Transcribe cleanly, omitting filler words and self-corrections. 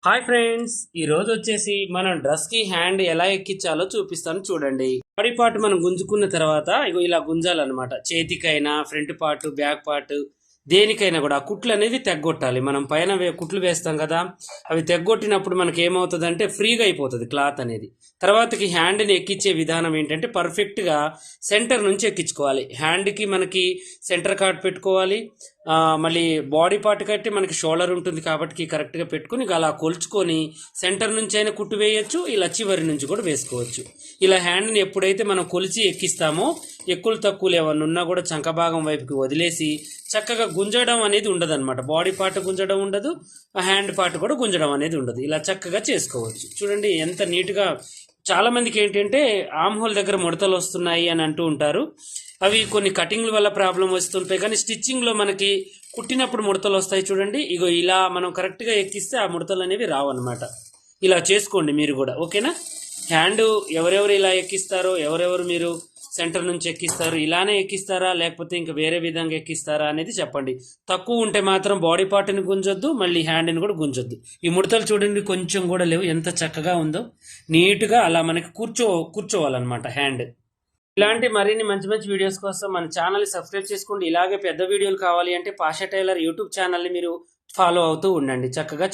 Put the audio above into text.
Hi friends, ఈ రోజు వచ్చేసి మనం డ్రెస్ కి హ్యాండ్ ఎలా ఎక్కించాలో చూపిస్తాను చూడండి. బాడీ పార్ట్ మనం గుంజుకున్న తర్వాత ఇగో ఇలా గుంజాలన్నమాట. చేతికైనా ఫ్రంట్ పార్ట్ బ్యాక్ పార్ట్ దేనికైనా కూడా ఆ కుట్లు అనేవి తెగ్గొట్టాలి. మనం పైన కుట్లు వేస్తాం కదా, అవి తెగ్గొట్టినప్పుడు మనకి ఏమవుతుందంటే ఫ్రీగా అయిపోతుంది క్లాత్ అనేది. తర్వాతకి హ్యాండ్ని ఎక్కించే విధానం ఏంటంటే పర్ఫెక్ట్గా సెంటర్ నుంచి ఎక్కించుకోవాలి. హ్యాండ్కి మనకి సెంటర్ కార్డ్ పెట్టుకోవాలి. మళ్ళీ బాడీ పార్ట్ కట్టి మనకి షోల్డర్ ఉంటుంది కాబట్టి కరెక్ట్గా పెట్టుకుని అలా కొలుచుకొని సెంటర్ నుంచి అయినా కుట్టు వేయచ్చు, ఇలా చివరి నుంచి కూడా వేసుకోవచ్చు. ఇలా హ్యాండ్ని ఎప్పుడైతే మనం కొలిచి ఎక్కిస్తామో ఎక్కులు తక్కువలు ఏమన్నా ఉన్నా కూడా చంక భాగం వైపుకి వదిలేసి చక్కగా గుంజడం అనేది ఉండదు అనమాట. బాడీ పార్ట్ గుంజడం ఉండదు, హ్యాండ్ పార్ట్ కూడా గుంజడం అనేది ఉండదు. ఇలా చక్కగా చేసుకోవచ్చు. చూడండి ఎంత నీట్గా. చాలా మందికి ఏంటంటే ఆమ్ హోల్ దగ్గర ముడతలు వస్తున్నాయి అని అంటూ ఉంటారు. అవి కొన్ని కటింగ్ల వల్ల ప్రాబ్లం వస్తుంటాయి, కానీ స్టిచ్చింగ్లో మనకి కుట్టినప్పుడు ముడతలు వస్తాయి. చూడండి, ఇగో ఇలా మనం కరెక్ట్గా ఎక్కిస్తే ఆ ముడతలు అనేవి రావు అనమాట. ఇలా చేసుకోండి మీరు కూడా, ఓకేనా? హ్యాండ్ ఎవరెవరు ఇలా ఎక్కిస్తారో, ఎవరెవరు మీరు సెంటర్ నుంచి ఎక్కిస్తారు, ఇలానే ఎక్కిస్తారా లేకపోతే ఇంకా వేరే విధంగా ఎక్కిస్తారా అనేది చెప్పండి. తక్కువ ఉంటే మాత్రం బాడీ పార్ట్ని గుంజొద్దు, మళ్ళీ హ్యాండ్ని కూడా గుంజొద్దు. ఈ ముడతలు చూడండి కొంచెం కూడా లేవు, ఎంత చక్కగా ఉందో. నీట్గా అలా మనకి కూర్చోవాలన్నమాట హ్యాండ్. ఇలాంటి మరిన్ని మంచి మంచి వీడియోస్ కోసం మన ఛానల్ని సబ్స్క్రైబ్ చేసుకోండి. ఇలాగే పెద్ద వీడియోలు కావాలి అంటే పాషా టైలర్ యూట్యూబ్ ఛానల్ని మీరు ఫాలో అవుతూ ఉండండి. చక్కగా